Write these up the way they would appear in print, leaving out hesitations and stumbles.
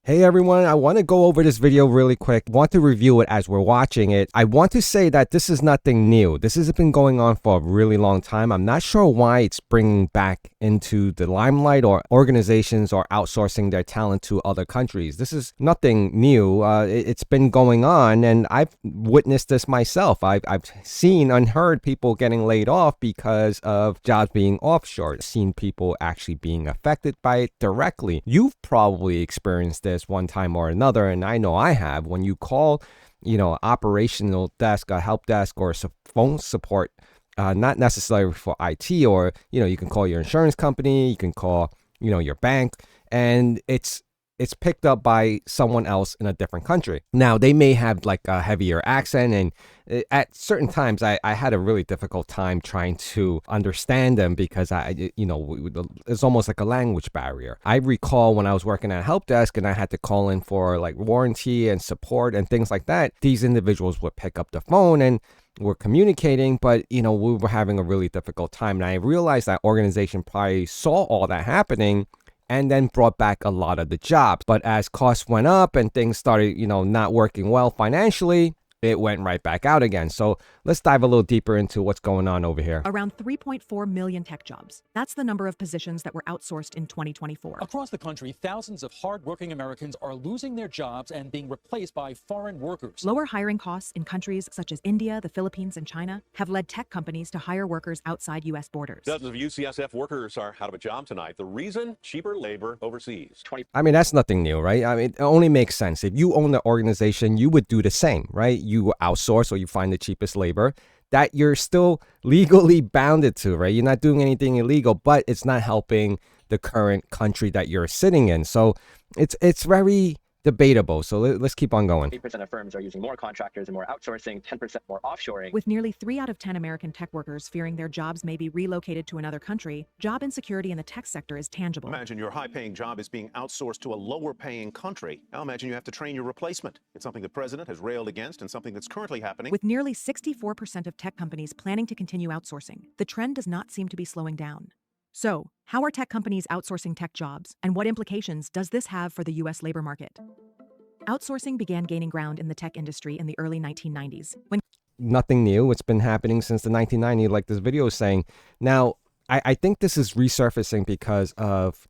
Hey everyone, I want to go over this video really quick. Want to review it as we're watching it. I want to say that this is nothing new. This has been going on for a really long time. I'm not sure why it's bringing back into the limelight or organizations are outsourcing their talent to other countries. This is nothing new. It's been going on and I've witnessed this myself. I've seen and heard people getting laid off because of jobs being offshored. Seen people actually being affected by it directly. You've probably experienced this one time or another, and I know I have. When you call, operational desk, a help desk, or phone support, not necessarily for IT, or you can call your insurance company, you can call your bank, and it's picked up by someone else in a different country. Now they may have like a heavier accent, and at certain times I had a really difficult time trying to understand them because it's almost like a language barrier. I recall when I was working at a help desk and I had to call in for like warranty and support and things like that. These individuals would pick up the phone and we're communicating, but we were having a really difficult time. And I realized that organization probably saw all that happening and then brought back a lot of the jobs. But as costs went up and things started, not working well financially, it went right back out again. So let's dive a little deeper into what's going on over here. Around 3.4 million tech jobs. That's the number of positions that were outsourced in 2024. Across the country, thousands of hardworking Americans are losing their jobs and being replaced by foreign workers. Lower hiring costs in countries such as India, the Philippines, and China have led tech companies to hire workers outside U.S. borders. Dozens of UCSF workers are out of a job tonight. The reason? Cheaper labor overseas. I mean, that's nothing new, right? I mean, it only makes sense. If you own the organization, you would do the same, right? You outsource or you find the cheapest labor that you're still legally bounded to, right? You're not doing anything illegal, but it's not helping the current country that you're sitting in. So it's very debatable. So let's keep on going. 8% of firms are using more contractors and more outsourcing, 10% more offshoring. With nearly 3 out of 10 American tech workers fearing their jobs may be relocated to another country, job insecurity in the tech sector is tangible. Imagine your high-paying job is being outsourced to a lower-paying country. Now imagine you have to train your replacement. It's something the president has railed against and something that's currently happening. With nearly 64% of tech companies planning to continue outsourcing, the trend does not seem to be slowing down. So, how are tech companies outsourcing tech jobs, and what implications does this have for the U.S. labor market? Outsourcing began gaining ground in the tech industry in the early 1990s. Nothing new. It's been happening since the 1990s, like this video is saying. Now, I think this is resurfacing because of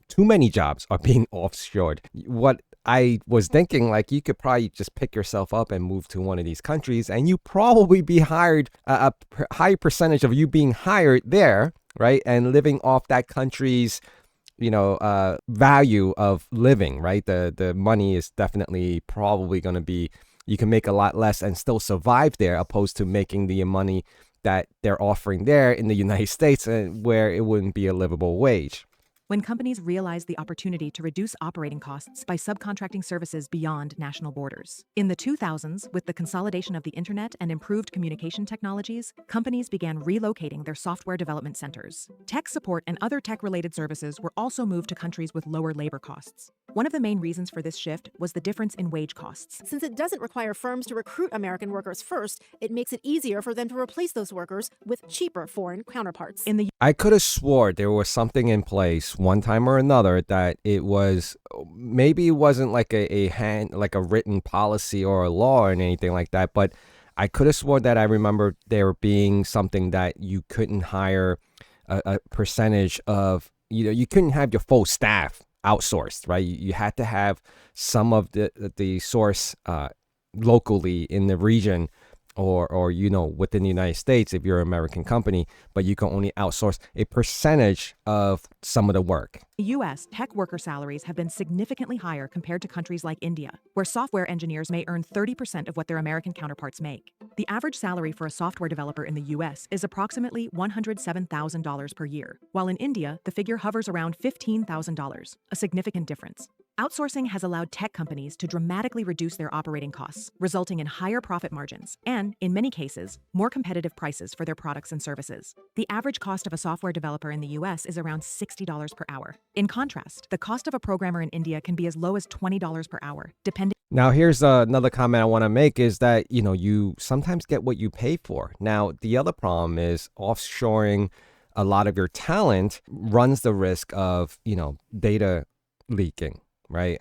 too many jobs are being offshored. What I was thinking, like, you could probably just pick yourself up and move to one of these countries, and you probably be hired, a high percentage of you being hired there, right? And living off that country's value of living, right? The money is definitely probably going to be, you can make a lot less and still survive there, opposed to making the money that they're offering there in the United States, where it wouldn't be a livable wage. When companies realized the opportunity to reduce operating costs by subcontracting services beyond national borders. In the 2000s, with the consolidation of the internet and improved communication technologies, companies began relocating their software development centers. Tech support and other tech-related services were also moved to countries with lower labor costs. One of the main reasons for this shift was the difference in wage costs. Since it doesn't require firms to recruit American workers first, it makes it easier for them to replace those workers with cheaper foreign counterparts. I could have swore there was something in place one time or another that it was, maybe it wasn't like a written policy or a law or anything like that, but I could have sworn that I remember there being something that you couldn't hire a percentage of, you couldn't have your full staff outsourced, right? You had to have some of the source locally in the region or within the United States if you're an American company, but you can only outsource a percentage of some of the work. In the U.S., tech worker salaries have been significantly higher compared to countries like India, where software engineers may earn 30% of what their American counterparts make. The average salary for a software developer in the U.S. is approximately $107,000 per year, while in India, the figure hovers around $15,000, a significant difference. Outsourcing has allowed tech companies to dramatically reduce their operating costs, resulting in higher profit margins and, in many cases, more competitive prices for their products and services. The average cost of a software developer in the U.S. is around $60 per hour. In contrast, the cost of a programmer in India can be as low as $20 per hour, depending. Now, here's another comment I want to make is that, you sometimes get what you pay for. Now, the other problem is offshoring a lot of your talent runs the risk of, data leaking. Right.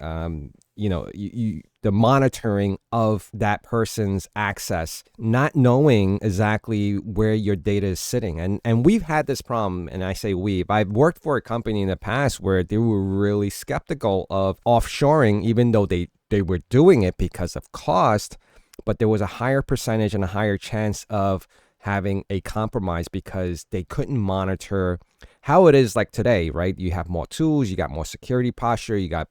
the monitoring of that person's access, not knowing exactly where your data is sitting. And we've had this problem, and I say I've worked for a company in the past where they were really skeptical of offshoring, even though they were doing it because of cost, but there was a higher percentage and a higher chance of having a compromise because they couldn't monitor how it is like today, right? You have more tools, you got more security posture, you got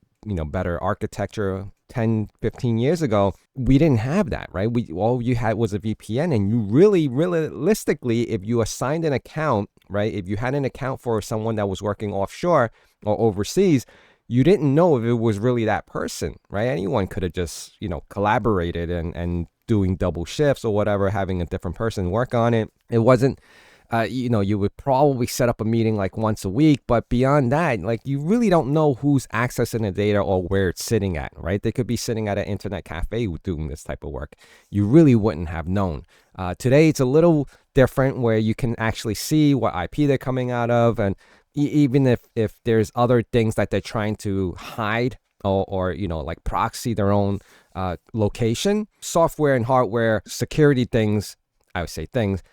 better architecture. 10, 15 years ago, we didn't have that, right? All you had was a VPN, and you really, realistically, if you assigned an account, right? If you had an account for someone that was working offshore or overseas, you didn't know if it was really that person, right? Anyone could have just, collaborated and doing double shifts or whatever, having a different person work on it. It wasn't, you would probably set up a meeting like once a week, but beyond that, like you really don't know who's accessing the data or where it's sitting at, right? They could be sitting at an internet cafe doing this type of work. You really wouldn't have known. Today, it's a little different where you can actually see what IP they're coming out of. And even if there's other things that they're trying to hide or like proxy their own location, software and hardware security things, I would say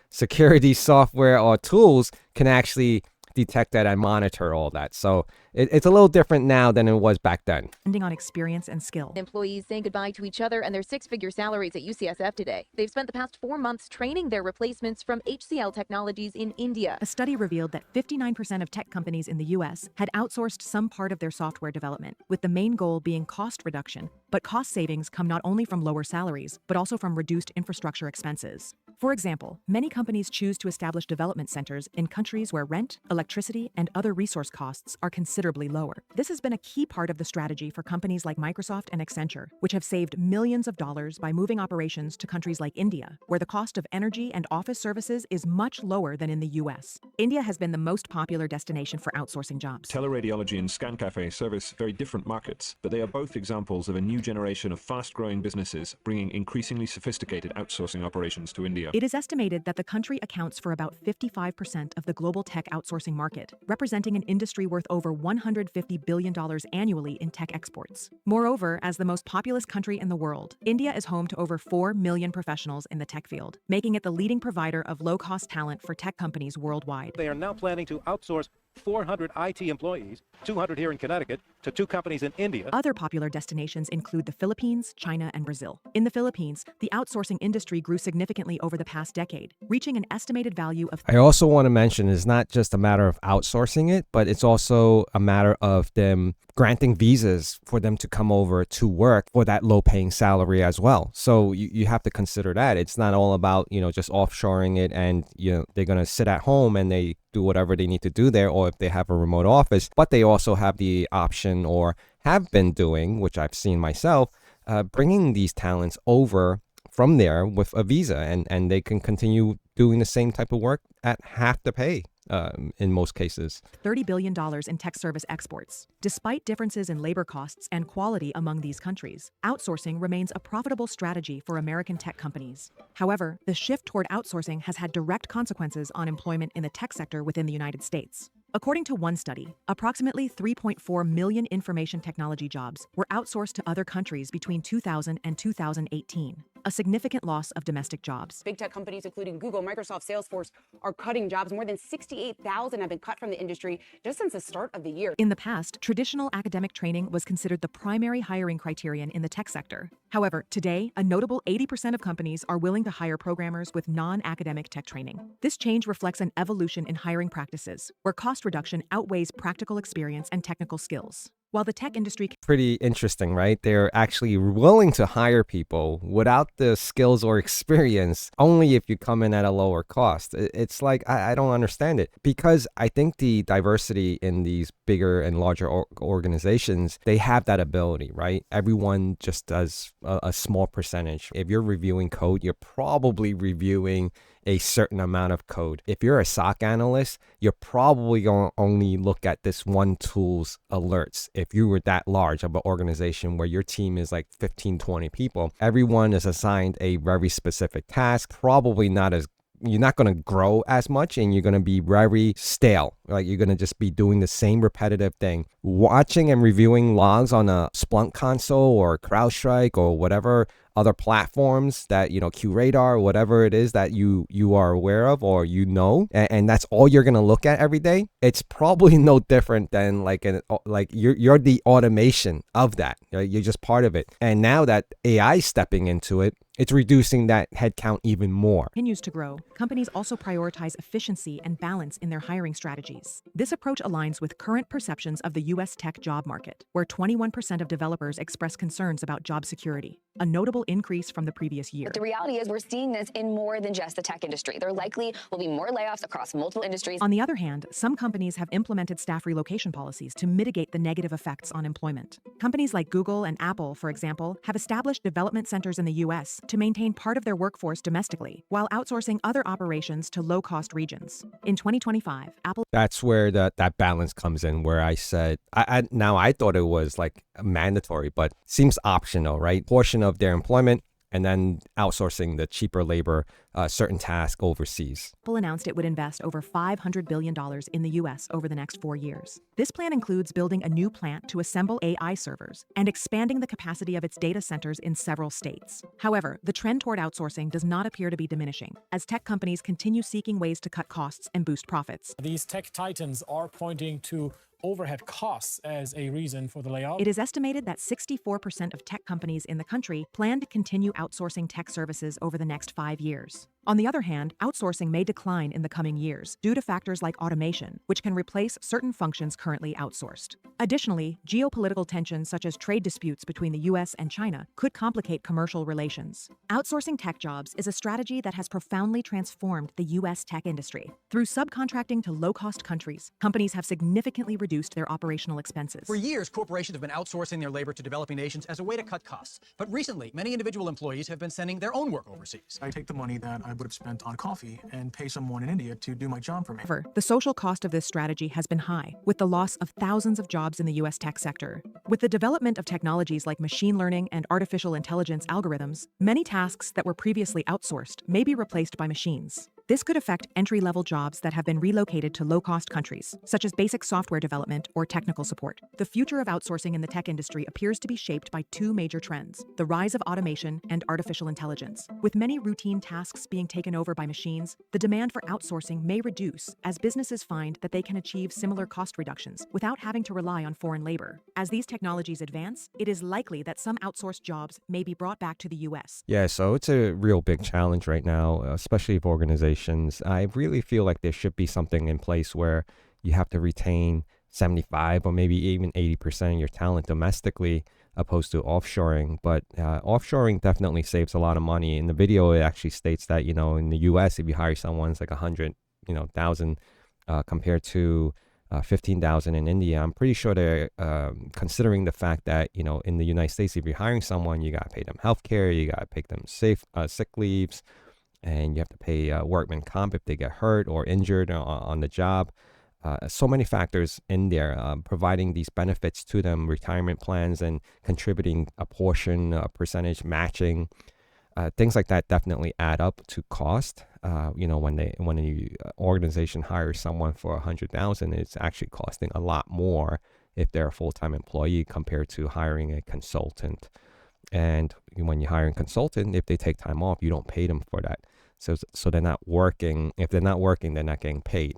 security software or tools can actually detect that and monitor all that. So it's a little different now than it was back then. Depending on experience and skill. Employees saying goodbye to each other and their six-figure salaries at UCSF today. They've spent the past 4 months training their replacements from HCL Technologies in India. A study revealed that 59% of tech companies in the U.S. had outsourced some part of their software development, with the main goal being cost reduction. But cost savings come not only from lower salaries, but also from reduced infrastructure expenses. For example, many companies choose to establish development centers in countries where rent, electricity, and other resource costs are considerably lower. This has been a key part of the strategy for companies like Microsoft and Accenture, which have saved millions of dollars by moving operations to countries like India, where the cost of energy and office services is much lower than in the US. India has been the most popular destination for outsourcing jobs. Teleradiology and Scan Cafe service very different markets, but they are both examples of a new generation of fast-growing businesses bringing increasingly sophisticated outsourcing operations to India. It is estimated that the country accounts for about 55% of the global tech outsourcing market, representing an industry worth over $150 billion annually in tech exports. Moreover, as the most populous country in the world, India is home to over 4 million professionals in the tech field, making it the leading provider of low-cost talent for tech companies worldwide. They are now planning to outsource 400 IT employees, 200 here in Connecticut, to 2 companies in India. Other popular destinations include the Philippines, China, and Brazil. In the Philippines, the outsourcing industry grew significantly over the past decade, reaching an estimated value of... I also want to mention it's not just a matter of outsourcing it, but it's also a matter of them granting visas for them to come over to work for that low-paying salary as well. So you have to consider that. It's not all about, just offshoring it and, they're going to sit at home and they do whatever they need to do there, or if they have a remote office, but they also have the option or have been doing, which I've seen myself, bringing these talents over from there with a visa, and they can continue doing the same type of work at half the pay. In most cases. $30 billion in tech service exports. Despite differences in labor costs and quality among these countries, outsourcing remains a profitable strategy for American tech companies. However, the shift toward outsourcing has had direct consequences on employment in the tech sector within the United States. According to one study, approximately 3.4 million information technology jobs were outsourced to other countries between 2000 and 2018, a significant loss of domestic jobs. Big tech companies, including Google, Microsoft, Salesforce, are cutting jobs. More than 68,000 have been cut from the industry just since the start of the year. In the past, traditional academic training was considered the primary hiring criterion in the tech sector. However, today, a notable 80% of companies are willing to hire programmers with non-academic tech training. This change reflects an evolution in hiring practices, where cost reduction outweighs practical experience and technical skills. While the tech industry... Pretty interesting, right? They're actually willing to hire people without the skills or experience, only if you come in at a lower cost. It's like, I don't understand it. Because I think the diversity in these bigger and larger organizations, they have that ability, right? Everyone just does a small percentage. If you're reviewing code, you're probably reviewing a certain amount of code. If you're a SOC analyst, you're probably going to only look at this one tool's alerts. If you were that large of an organization where your team is like 15, 20 people, everyone is assigned a very specific task, probably not as you're not going to grow as much, and you're going to be very stale. Like you're going to just be doing the same repetitive thing. Watching and reviewing logs on a Splunk console or CrowdStrike or whatever other platforms that, QRadar, whatever it is that you are aware of or and that's all you're going to look at every day. It's probably no different than like you're the automation of that. Right? You're just part of it. And now that AI is stepping into it, it's reducing that headcount even more. Continues to grow, companies also prioritize efficiency and balance in their hiring strategies. This approach aligns with current perceptions of the U.S. tech job market, where 21% of developers express concerns about job security, a notable increase from the previous year. But the reality is we're seeing this in more than just the tech industry. There likely will be more layoffs across multiple industries. On the other hand, some companies have implemented staff relocation policies to mitigate the negative effects on employment. Companies like Google and Apple, for example, have established development centers in the U.S. to maintain part of their workforce domestically, while outsourcing other operations to low-cost regions. In 2025, Apple... That's where that balance comes in, where I said, I thought it was like mandatory, but seems optional, right? Portion of their employment, and then outsourcing the cheaper labor, certain tasks overseas. Apple announced it would invest over $500 billion in the U.S. over the next 4 years. This plan includes building a new plant to assemble AI servers and expanding the capacity of its data centers in several states. However, the trend toward outsourcing does not appear to be diminishing, as tech companies continue seeking ways to cut costs and boost profits. These tech titans are pointing to overhead costs as a reason for the layoff. It is estimated that 64% of tech companies in the country plan to continue outsourcing tech services over the next 5 years. On the other hand, outsourcing may decline in the coming years due to factors like automation, which can replace certain functions currently outsourced. Additionally, geopolitical tensions such as trade disputes between the U.S. and China could complicate commercial relations. Outsourcing tech jobs is a strategy that has profoundly transformed the U.S. tech industry. Through subcontracting to low-cost countries, companies have significantly reduced their operational expenses. For years, corporations have been outsourcing their labor to developing nations as a way to cut costs. But recently, many individual employees have been sending their own work overseas. I take the money that I would have spent on coffee and pay someone in India to do my job for me. However, the social cost of this strategy has been high, with the loss of thousands of jobs in the U.S. tech sector. With the development of technologies like machine learning and artificial intelligence algorithms, many tasks that were previously outsourced may be replaced by machines. This could affect entry-level jobs that have been relocated to low-cost countries, such as basic software development or technical support. The future of outsourcing in the tech industry appears to be shaped by two major trends: the rise of automation and artificial intelligence. With many routine tasks being taken over by machines, the demand for outsourcing may reduce as businesses find that they can achieve similar cost reductions without having to rely on foreign labor. As these technologies advance, it is likely that some outsourced jobs may be brought back to the U.S. Yeah, so it's a real big challenge right now, especially for organizations. I really feel like there should be something in place where you have to retain 75 or maybe even 80% of your talent domestically opposed to offshoring. But offshoring definitely saves a lot of money. In the video, it actually states that, in the US, if you hire someone, it's like 100,000 compared to 15,000 in India. I'm pretty sure they're considering the fact that, in the United States, if you're hiring someone, you got to pay them healthcare, you got to pay them sick leaves, and you have to pay workman comp if they get hurt or injured on the job. So many factors in there, providing these benefits to them, retirement plans, and contributing a portion, a percentage matching. Things like that definitely add up to cost. When an organization hires someone for 100,000, it's actually costing a lot more if they're a full-time employee compared to hiring a consultant. And when you hire a consultant, if they take time off, you don't pay them for that. So they're not working. If they're not working, they're not getting paid.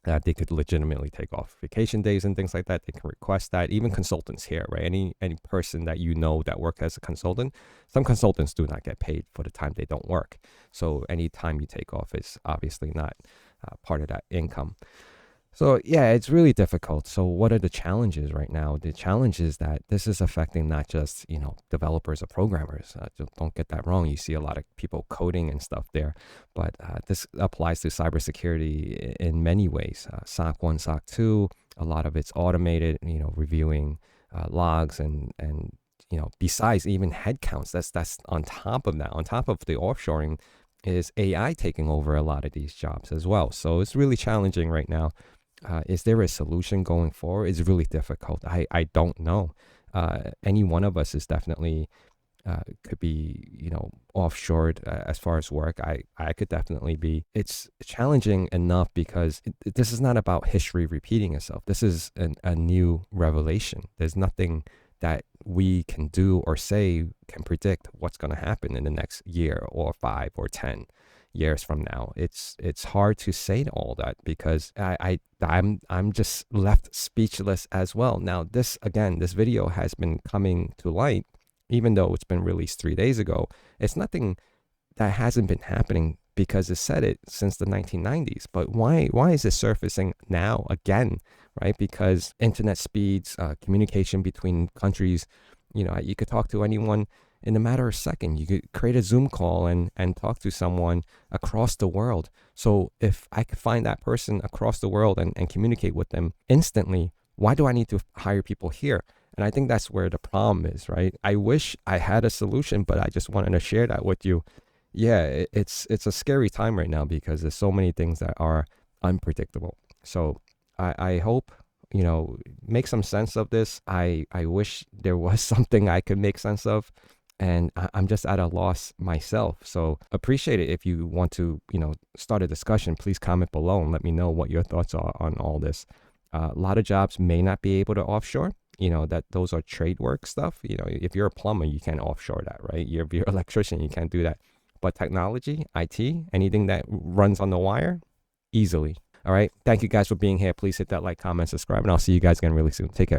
They could legitimately take off vacation days and things like that. They can request that. Even consultants here, right? Any person that that work as a consultant, some consultants do not get paid for the time they don't work. So any time you take off is obviously not part of that income. So yeah, it's really difficult. So what are the challenges right now? The challenge is that this is affecting not just, developers or programmers. Don't get that wrong. You see a lot of people coding and stuff there, but this applies to cybersecurity in many ways. SOC 1, SOC 2, a lot of it's automated, reviewing logs and besides even headcounts, that's on top of that, on top of the offshoring is AI taking over a lot of these jobs as well. So it's really challenging right now. Is there a solution going forward? It's really difficult. I don't know. Any one of us is definitely could be, offshored as far as work. I could definitely be. It's challenging enough because this is not about history repeating itself. This is a new revelation. There's nothing that we can do or say can predict what's going to happen in the next year or 5 or 10 years from now. It's hard to say all that because I'm just left speechless as well. Now, this video has been coming to light, even though it's been released 3 days ago. It's nothing that hasn't been happening because it said it since the 1990s. But why is it surfacing now again, right? Because internet speeds, communication between countries, you could talk to anyone in a matter of seconds. You could create a Zoom call and talk to someone across the world. So if I could find that person across the world and communicate with them instantly, why do I need to hire people here? And I think that's where the problem is, right? I wish I had a solution, but I just wanted to share that with you. Yeah, it's a scary time right now because there's so many things that are unpredictable. So I hope, make some sense of this. I wish there was something I could make sense of. And I'm just at a loss myself. So appreciate it. If you want to, start a discussion, please comment below and let me know what your thoughts are on all this. A lot of jobs may not be able to offshore. That those are trade work stuff. If you're a plumber, you can't offshore that, right? If you're an electrician, you can't do that. But technology, IT, anything that runs on the wire, easily. All right. Thank you guys for being here. Please hit that like, comment, subscribe, and I'll see you guys again really soon. Take care.